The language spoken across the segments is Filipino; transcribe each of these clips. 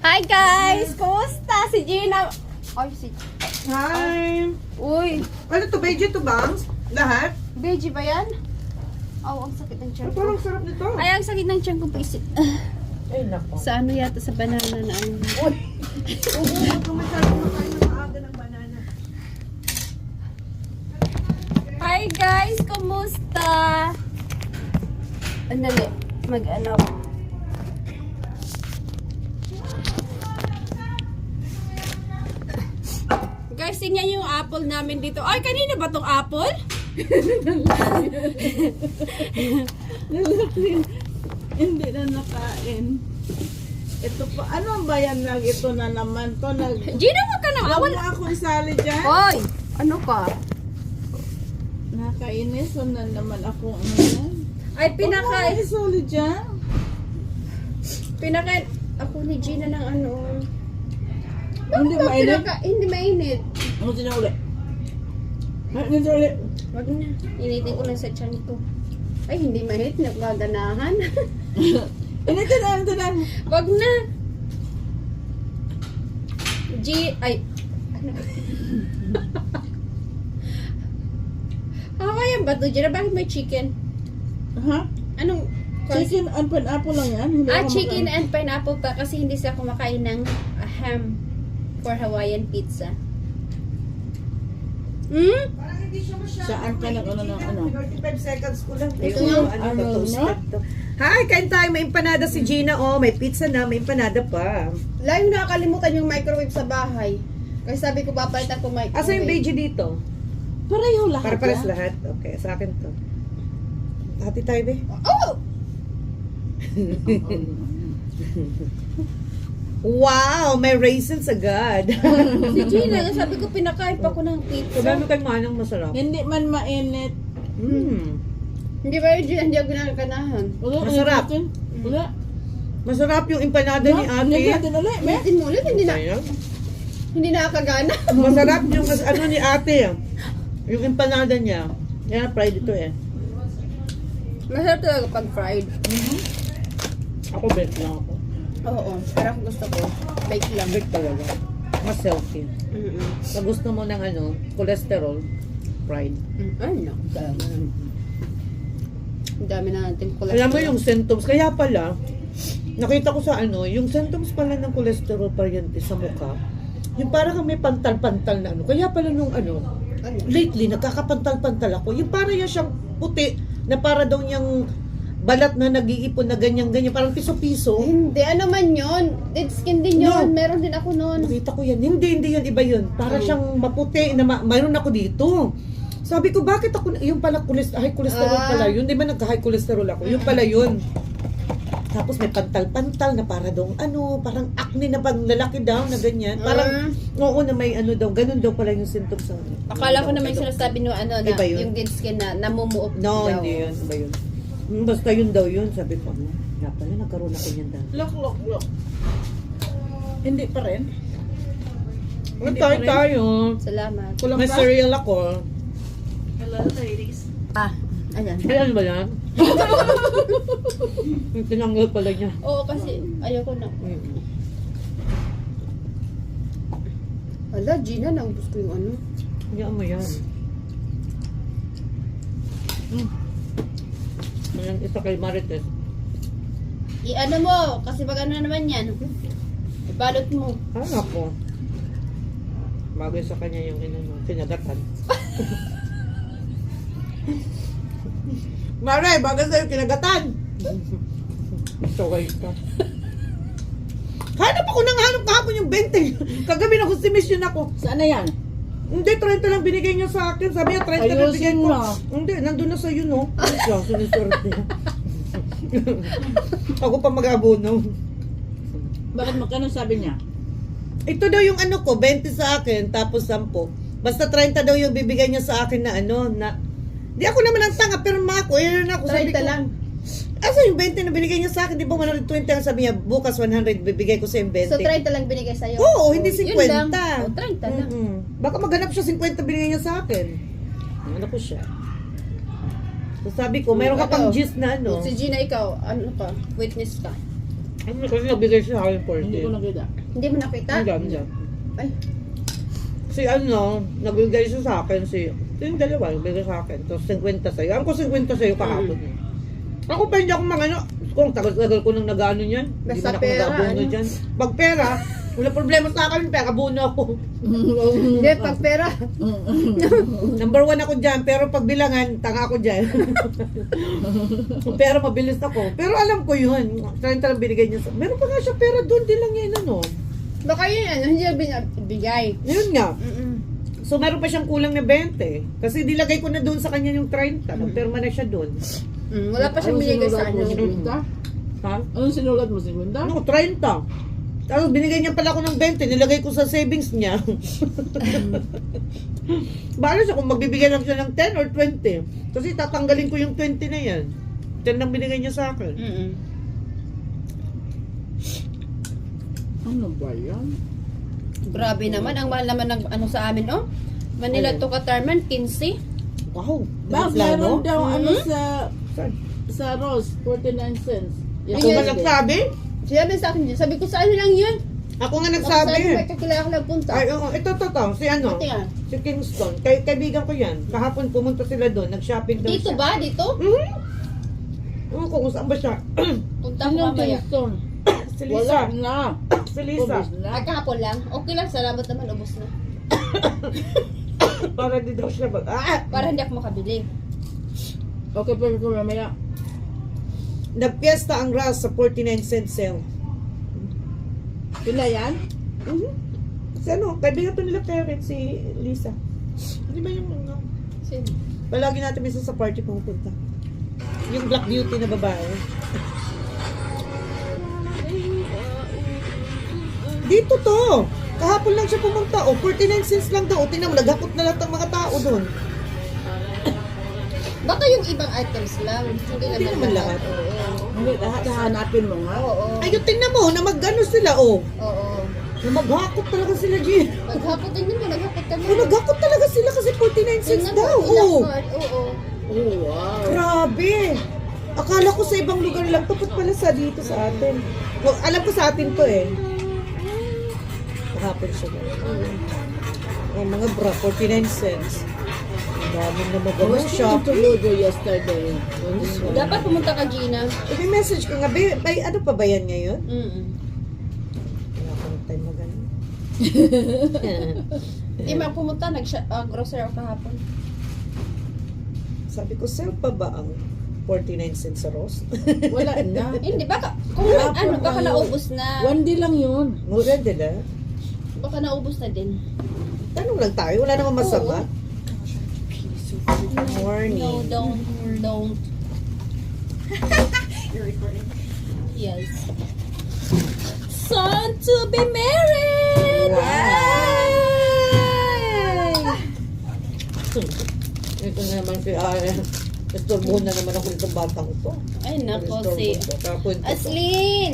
Hi guys! Kumusta? Si Gina. Ay, si... Hi! Uy, Ano to, veggie to bangs? Lahat? veggie ba yan? Oh, ang sakit ng tiyan Ay, ko. parang sarap nito. Ay, ang sakit ng tiyan ko. Pisit. Ay, nako. Sa ano yata, sa banana na ano. Uy! Huwag ka masyadong makain ng maaga ng banana. Hi guys! Kumusta? Andali. Mag-ano. Guys, tingnan yung apple namin dito. Ay, kanina ba tong apple? Hindi na nakain. Ito pa, ano ba yan nag ito na naman to Gina, wag ka nang awal. Wala akong sali dyan. Hoy! Ano ka? Nakainis na naman ako. Ano? Ay, pinaka... Wala akong sali dyan. Pinaka... Ako ni Gina ng ano... Hindi Bakit mainit. Hindi mainit. Ano sila ulit? Ano sila ulit? Wag na. Initin ko lang sa tiyan ko. Ay, hindi mainit. Nagaganahan. Initin na, initin na. Wag na. Ay. Ano? Hawaiian ba ito, Gina? Bakit may chicken? Ha? Anong... Chicken and pineapple lang yan. Hindi ako chicken makain. and pineapple pa kasi hindi sila kumakain ng ham for Hawaiian pizza. Hmm? Parang hindi siya masyadong Saan ka nag ano ng ano? 35 seconds ko lang. Ito Yung yung ano, ano, toasted to. Hi, kain tayo. May empanada si Gina. Oh, may pizza na. May empanada pa. Lagi nakakalimutan yung microwave sa bahay. Kasi sabi ko papalitan ko microwave. Asa yung veggie dito? Pareho lahat. Para-pares yan. lahat. Okay, sa akin to. Hati tayo, be. Oh! Wow, may raisins agad. Si Gina, sabi ko pinakain pa ko ng pizza. Sabi mo kay Manang masarap. Hindi man mainit. Mm. Hindi ba yung Gina, hindi ako ginaganahan. Wala, Masarap. initin. Wala. Masarap yung empanada ni Initin ate. natin ulit. May. Ulitin mo ulit, Ayan. hindi nakakagana. Masarap yung ano ni ate. Yung empanada niya. Yan, fried ito eh. Masarap talaga pag fried. Ako bet lang ako. Oo, pero ako gusto ko. Bake lang. Bet talaga. Mas healthy. Mm-mm. Pag gusto mo ng ano, cholesterol, fried. Ay, no. Talaga. Ang dami na natin cholesterol. Alam mo yung symptoms, kaya pala, nakita ko sa ano, yung symptoms pala ng cholesterol variante sa mukha, yung parang may pantal-pantal na ano. Kaya pala nung ano, Ano? lately, nagkakapantal-pantal ako. Yung parang yan siyang puti, na para daw niyang balat na nag-iipon na ganyan-ganyan, parang piso-piso. Hindi, ano man yun. Dead skin din yun. No. Meron din ako noon. Nakita ko yan. Hindi yun, iba yun. Para siyang maputi na mayroon ako dito. Sabi ko, bakit ako, yung pala high cholesterol pala yun. Di ba nagka-high cholesterol ako? Yung pala yun. Tapos may pantal-pantal na para daw, ano, parang acne na pag lalaki daw na ganyan. Parang, oo na may ano daw, ganun daw pala yung symptoms. Akala ko naman yung sinasabi no, ano, na, Iba yun. yung dead skin na namumuot No, daw. hindi yun. Iba yun. Basta yun daw yun. Sabi ko, nga pala, nagkaroon ako niyan dahil. Look. Hindi pa rin. Tayo. Salamat. Kulang May pa? cereal ako. Hello, ladies. Ah, ayan. Ayan ba yan? Yung tinanggal pala niya. Oo, kasi ayoko na. Ala, Gina, naubos ko yung ano. Hayaan mo yan. Ayan, isa kay Marites. I-ano mo, kasi pag ano naman yan, ibalot mo. Ako. Bagay sa kanya yung pinagatan. Mare, bagay sa'yo kinagatan! Saway ka. Hanap ako ng hanap kahapon yung 20. Kagabi na consumption ako. Saan na yan? Hindi, 30 lang binigay niya sa akin. Sabi niya, 30 lang bigay Ayusin ko. mo. Hindi, nandun na sa'yo, no? Siya, siniswerte. Ako pa mag-abono. Bakit magkano sabi niya? Ito daw yung ano ko, 20 sa akin, tapos 10. Basta 30 daw yung bibigay niya sa akin na ano, na... Di ako naman ang tanga, pero ako, yun na ako. 30 lang. Asa yung 20 na binigay niya sa akin? Di ba 120 ang sabi niya, bukas 100 bibigay ko sa yung 20. So, 30 lang binigay sa'yo? Oo, hindi 50. Yun lang. Oh, 30 lang. Baka maghanap siya 50 binigay niya sa akin. Ano ko siya? So sabi ko, mayroon ka pang gist na ano. Si Gina, ikaw, ano ka? Witness ka. Ano kasi nabigay siya sa akin Hindi ko 40. nakita. Hindi mo nakita? Hindi. Ay, Si ano, nagbigay siya sa akin yung dalawa, nagbigay sa akin. Tapos 50 sa'yo. Ang ko 50 sa'yo kahapon. Ako pa hindi ako mga ano, kung tagal-tagal ko nang nag-ano niyan. Hindi Basta man ako pera, nag-abono ano? dyan. Pag pera, wala problema sa akin, pera, abono ako. hindi, pag pera. Number 1 ako dyan, pero pag bilangan, tanga ako dyan. Pero mabilis ako. Pero alam ko yun, 30 lang binigay niya sa... Meron pa nga siya pera doon, di lang yan ano. Baka yun, hindi na binabigay. Yun nga. Mm-mm. So meron pa siyang kulang na 20. Kasi dilagay ko na doon sa kanya yung 30. Nagperma na siya doon. Wala pa siyang binigay sa ano. Ha? Anong sinulat mo? 50? Ano, 30. Tapos binigay niya pala ako ng 20, nilagay ko sa savings niya. Bahala siya kung magbibigay lang siya ng 10 or 20. Kasi tatanggalin ko yung 20 na yan. 10 lang binigay niya sa akin. Mm-mm. Ano ba yan? Grabe naman, ang mahal naman ng ano sa amin, oh. Manila to Katarman, 15. Wow. Bakit Plano? meron daw ano Saan? sa Rose, 49 cents. Ako ba nagsabi? Sinabi sa akin, sabi ko sa ano lang yun. Ako nga Sabi nagsabi. may kakilala ko nagpunta. Ay, oo. Ito. Si ano? Ate nga. Si Kingston. Kaibigan ko yan. Kahapon pumunta sila doon. Nag-shopping daw Dito siya. ba? Dito? Oo, kung saan ba siya? Punta ko Anong mamaya. Kingston? Si Wala Lisa. na. Si Lisa. Ubus na. Ay, kahapon lang. Okay lang, salamat naman, ubos na. Para di daw siya Para hindi ako makabili. Okay, pero ko mamaya. Nagpiesta ang Ras sa 49 cent sale. Sila yan? Si ano, kaibigan to nila Karen, si Lisa. Di ba yung mga... Sino? Palagi natin minsan sa party pumupunta. Yung Black Beauty na babae. Dito to. Kahapon lang siya pumunta. O, 49 cents lang daw. O, tingnan mo, naghakot na lahat ng mga tao doon. Baka yung ibang items lang. Hindi naman lahat. Hindi, lahat hanapin mo nga. Oo. Ayun, tingnan mo, na mag-ano sila, o. Oo. Na maghakot talaga sila, Jean. Maghapot din mo, naghapot ka O, na. naghakot talaga sila kasi 49 cents Tingnan mo, daw. ilang O. card. Oo. Oh, wow. Grabe. Akala ko sa ibang lugar lang. Tapos pala sa dito sa atin. O, alam ko sa atin to eh. Kahapon siya. O, mga bra, 49 cents. Ang dami na I magawa was shop. to Ludo yesterday. Dapat pumunta ka, Gina. May message ko nga. May ano pa ba yan ngayon? Mm. Wala ko ng time magano. Hindi man pumunta, nag-grocery ako kahapon. Sabi ko, sale pa ba ang 49 cents sa Ross? Wala na. Hindi, baka, kung ano, baka naubos na. One day lang yun. Mura din ah. Baka naubos na din. Tanong lang tayo. Wala namang masama. Morning. No, don't. You're recording. Yes. Son to be married! Wow. Yay! Ito na naman si Aya. Istorbohan na naman ako itong batang ito. Ay, nako, si Aslin!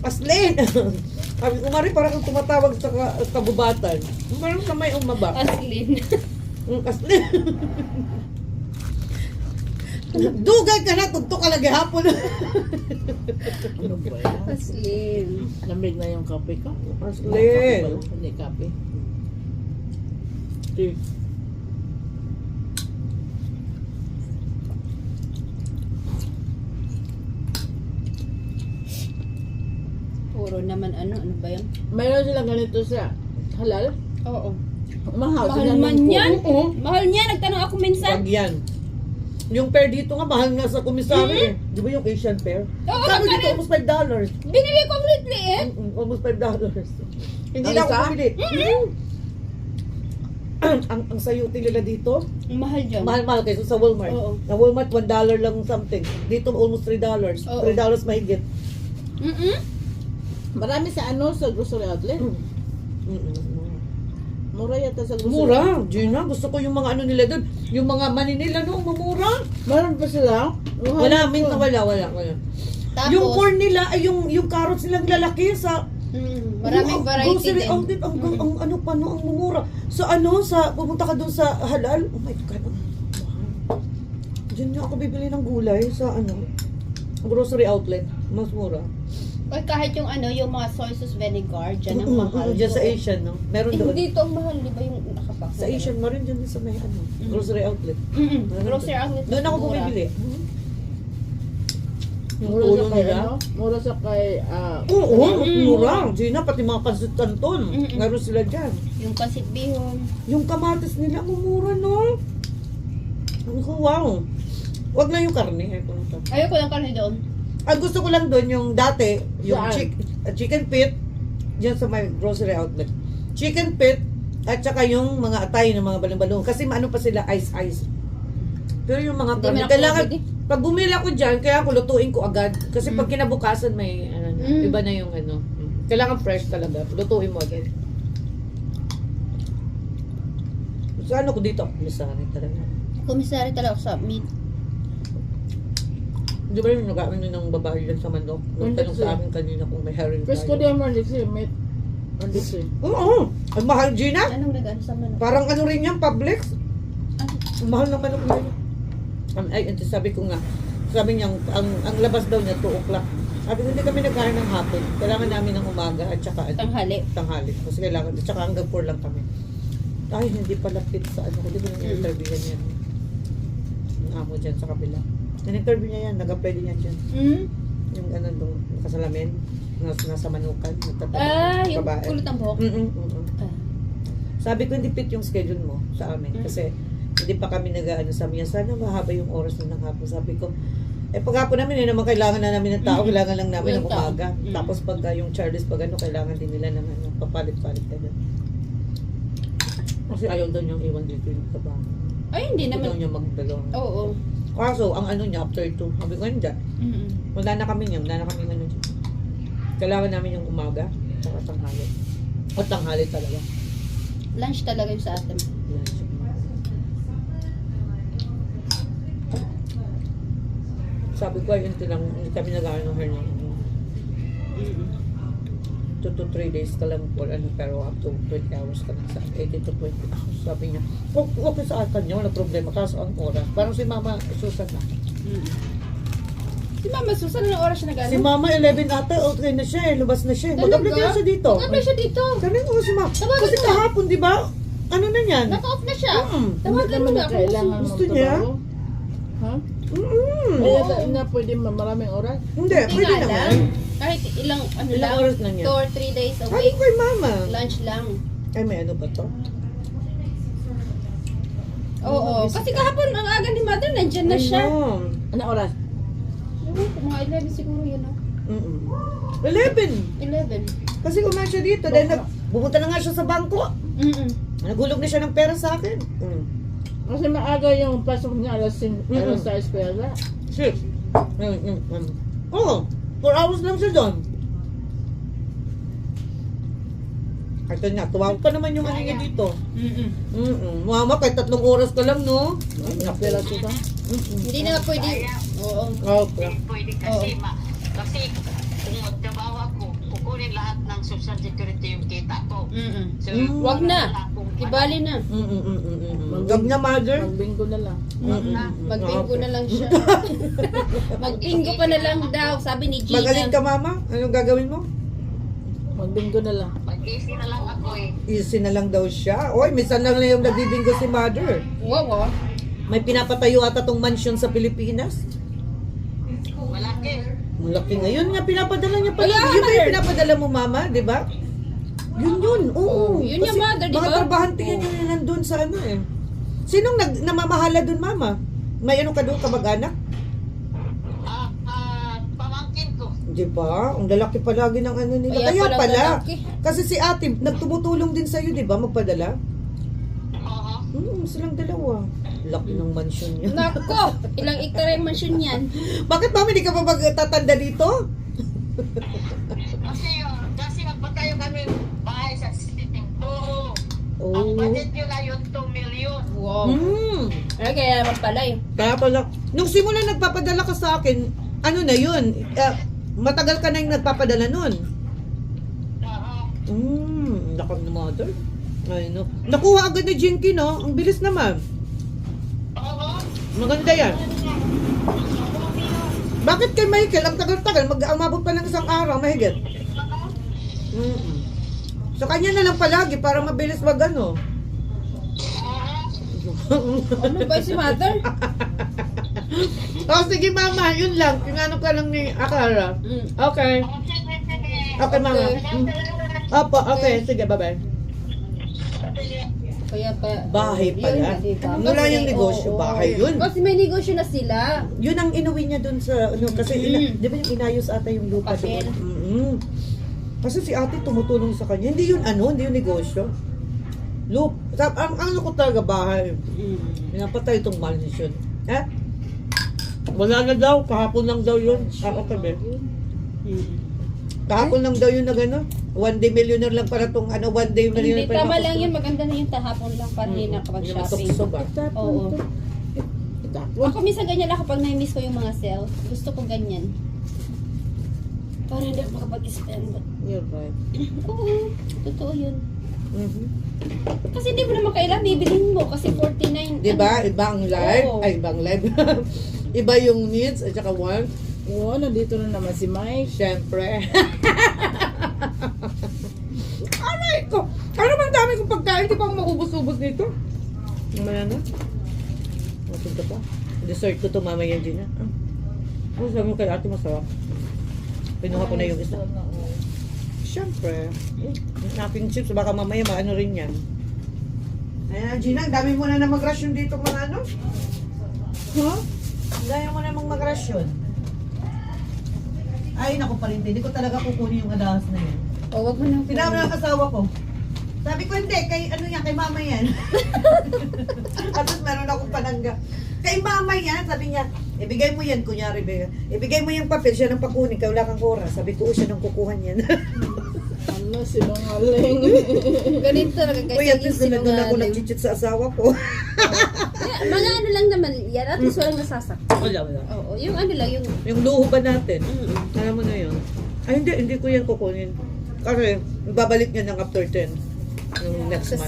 Aslin. Sabi ko, Mari, parang kang tumatawag sa kabubatan. Parang kamay umaba. Aslin. Aslin! Dugay ka na, tunto ka lagi hapon. Ano ba yan? Aslin. Lamig na yung kape ko. Aslin! Hindi kape. Tea. Puro naman ano ba yan? Mayroon silang ganito sa halal. Oo. Mahal. Mahal sila man ng yan. puno. Mahal niya, nagtanong ako minsan. Wag yan. Yung pair dito nga, mahal nga sa komisary eh. Di ba yung Asian pair? Oo, Sabi dito, magkano? almost $5. Binili ko ang liit. Almost $5. Hindi Ang lang ako isa? bumili. ang sayuti nila dito, Ang mahal dyan. mahal-mahal kaysa sa Walmart. Oo. Na Walmart, $1 lang something. Dito, almost $3. Oo. $3 mahigit. Marami sa ano sa grocery outlet. Mura yata sa grocery. Mura. Gina, gusto ko yung mga ano nila doon. Yung mga mani nila noong mamura. Meron pa sila? Wala, minsan wala. Tapos, Yung corn nila, ay yung carrots nilang lalaki sa maraming variety grocery din. outlet, ang ano pa no, ang mumura. Sa pupunta ka doon sa halal. Oh my God. Diyan nga ako bibili ng gulay sa ano. grocery outlet. Mas mura. Or kahit yung yung mga soy sauce vinegar, dyan ang mahal. Diyan sa doon. Asian, no? Meron Eh, doon. dito ang mahal, di ba yung nakapak? Sa Asian, meron dyan sa may grocery outlet. Grocery outlet. Doon ako mura. bumibili. Yung Mura ulo sa kay, nila. ano? Mura sa kay, Oo, mas mura. Gina, pati mga pansut canton. Meron sila dyan. Yung pasit bihon. Yung kamatis nila, mura, no? Ano ko, wow. Wag na yung karne. Ayoko lang karne doon. Ang gusto ko lang doon yung dati, yung Saan? chicken pit, dyan sa my grocery outlet. Chicken pit, at saka yung mga atay ng mga balong-balong. Kasi ano pa sila, ice. Pero yung mga Hindi karne, man ako kailangan, bumili. pag bumili ako dyan, kaya ako lutuin ko agad. Kasi pag kinabukasan may, iba na yung kailangan fresh talaga. Lutuin mo agad. So ano ko dito? Misari talaga. Komisari talaga ako sa meat. Di ba yung nag-aano ng babae dyan sa manok? Nagtanong sa amin kanina kung may herring Presko tayo. din mo, Dixie, meat. Ang Dixie. Oo! Ang mahal, Gina! Anong nag-ano sa manok? Parang ano rin yan, Publix. Ano? Ang mahal ng manok nila. Ay, ito sabi ko nga, sabi niya, ang labas daw niya, 2 o'clock. Sabi ko, hindi kami nagkain ng hapon. Kailangan namin ng umaga at saka Tanghali. tanghali. Kasi kailangan, at saka hanggang 4 lang kami. Ay, hindi pala fit sa ano ko. Di ba nang-interview yan yan? Ang amo dyan sa kabila. Nang-interview niya yan, nag-apply din yan dyan. Yung ano doon, kasalamin, nasa manukan. Yung kulot ng buhok. Ah. Sabi ko, hindi fit yung schedule mo sa amin. Kasi hindi pa kami nag-ano, sabi niya, sana mahaba yung oras na ng hapon. Sabi ko, paghapon namin, naman kailangan na namin ng tao, kailangan lang namin ng Yung tao. umaga. Tapos pagka yung Charles, pag ano, kailangan din nila ng ano, papalit-palit ka doon. Kasi ayaw daw niyang iwan dito yung trabaho. Ay, hindi Hindi daw naman. niya magdalo. Oo. Kaso, ang ano niya, after 2, sabi ko, hindi. Wala na kami niya, wala na kami ano dyan. Kailangan namin yung umaga, saka tanghali. O tanghali talaga. Lunch talaga yung sa atin. Yan siya. Sabi ko, ayun lang, hindi kami nag-ano her ng 2 to 3 days ka lang for ano, pero up to 20 hours ka lang sa 18 to 20 hours. Sabi niya, okay sa akin niya, wala problema, kaso ang oras. Parang si Mama Susan na. Si Mama Susan, anong oras siya nag-ano? Si Mama 11 ata, okay na siya lubas na siya. Talaga? Mag-apply na siya dito. Mag-apply siya dito. Sabi ko si Mama, Tawagan kasi mo. kahapon, di ba? Ano na yan? Naka-off na siya. Mm. Tawagan mo na ako. Kailangan Gusto mong niya? trabaho. Ha? Mm. Na pwede maraming oras. Hindi, Hindi pwede nga naman. lang. Kahit ilang Ilang oras lang yan? 2 or 3 days a Sabi week. ko kay Mama. Lunch lang. Ay, may ano ba to? Oo. Kasi kahapon, ang aga ni Mother, nandyan na siya. Ano? Ano oras? Mga 11 siguro yun, no? 11. 11. Kasi kumain siya dito. Dahil bumunta na nga siya sa bangko. Nagulog na siya ng pera sa akin. Kasi maaga yung pasok niya alas 6 sa eskwela. Shit. Oo. 4 hours lang siya doon. Ito niya, tuwag pa naman yung ano niya dito. Mama, kahit 3 oras ka lang, no? Eskwela siya. Hindi na pwede. Oo. Okay. Pwede kasi kasi kung magtrabaho ako, kukunin lahat ng social security yung kita ko. So, Wag na. kung Ibali na. Gag na, mother. Magbinggo na lang. Magbinggo na lang siya. Magbinggo ka na lang daw, sabi ni Gina. Magaling ka, mama. Anong gagawin mo? Magbinggo na lang. mag-easy na lang ako eh. Easy na lang daw siya. Oy, minsan lang na yung nagbibinggo si mother. Wow, May pinapatayo ata tong mansion sa Pilipinas. Malaki. Malaki ngayon nga, pinapadala niya pala. Wala, Yun ba mother. yung pinapadala mo, mama? Di ba? Yun. Oo. Yun yung Kasi mother, di ba? Mga trabahante yan yung nandun sa ano eh. Sinong namamahala dun, mama? May ano ka doon, kamag-anak? Pamangkin ko. Di ba? Ang lalaki palagi ng ano nila. Kaya Kaya pala pala. lalaki. Kasi si ate, nagtumutulong din sa'yo, di ba? Magpadala? Oo. Silang dalawa. Laki ng mansion niya. Nako, ilang hectare yung mansion yan. Bakit mami, di ka pa magtatanda dito? Kasi magpatayo kami bahay sa sitting. Oo. Oh. Ang budget nyo na yun 2 million. Wow. Ay, kaya naman pala eh. Kaya pala, nung simula nagpapadala ka sa akin, ano na yun? Matagal ka na yung nagpapadala nun. Oo. Nakam na mother. Ay, no. Nakuha agad na Jinky, no? Ang bilis naman. Oo. Maganda yan. Bakit kay Michael, ang tagal-tagal, umabot pa ng isang araw, mahigit. So kanya na lang palagi para mabilis wag ano. Ano ba si mother? Oh, sige mama, yun lang. Tinanong ka lang ni Akara. Okay. Okay, mama. Opo, okay. Sige, bye-bye. Kaya pa. Bahay pa yun, yan. diba? Wala Kasi, yung negosyo, oo. bahay yun. Kasi may negosyo na sila. Yun ang inuwi niya dun sa, ano, kasi, di ba yung inayos ata yung lupa Papel. doon? Kasi si ate tumutulong sa kanya. Hindi yun ano, hindi yun negosyo. Ang ano ko talaga bahay. Pinapatay itong mansion. Eh? Wala na daw, kahapon lang daw yun. Ako kami. Kahapon lang daw yun na gano'n. One day millionaire lang para tong ano, one day millionaire Hindi, para tama lang yun. Maganda na yung tahapon lang para hindi nakapag-shopping. Oo. Ako minsan ganyan lang kapag na-miss ko yung mga sales. Gusto ko ganyan. Para hindi ako makapag-spend. You're right. Oo, totoo yun. Mhm. Kasi hindi mo naman kailangan bibilhin mo kasi 49. Diba? Iba ang live. Oo. Ay, ibang live. Iba yung needs at saka want. Oo, nandito na naman si Mike. Siyempre. Aray ko! Ano bang dami kong pagkain? Di pa ako maubos-ubos nito? Mamaya na. Mapunta pa. Dessert ko to mamaya din na. Ano sabi mo kay ate masarap? Pinuha ko na yung isa. Siyempre. Yung aking chips, baka mamaya maano rin yan. Ayan, Gina, ang dami mo na na mag-rasyon dito mga ano? Huh? Ang dami mo na mag-rasyon. Ay, naku pa rin. Hindi ko talaga kukunin yung adahas na yan. O, wag mo na. Tinawag ng asawa ko. Sabi ko, hindi. Kay ano yan, kay mama yan. At tapos meron akong panangga. Kay mama yan. Sabi niya, ibigay mo yan, kunyari. Ibigay mo yung papel, siya nang pakunin. Kaya wala kang oras. Sabi ko, siya nang kukuhan yan. Ano, sinungaling. Ganito talaga guys. Uy, at least doon ako nag-chit sa asawa ko. Mga ano lang naman yan. At least walang nasasaktan. Wala. Oo, yung ano lang, yung... Yung luho ba natin? Alam mo na yun. Ay, hindi ko yan kukunin. Kasi, babalik niya ng after 10. Yung next Sa month.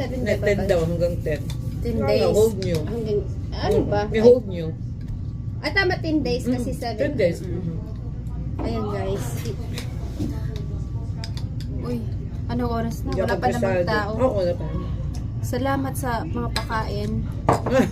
7 Net 10 daw, hanggang 10. 10 days. Hold nyo. Hanggang, ano ba? May hold nyo. Ay, tama 10 days kasi 7. 10 days. Ayan guys. Uy, anong oras na? Hindi Wala ako pa namang kasado. tao. Oo, wala pa. Salamat sa mga pakain. Ah,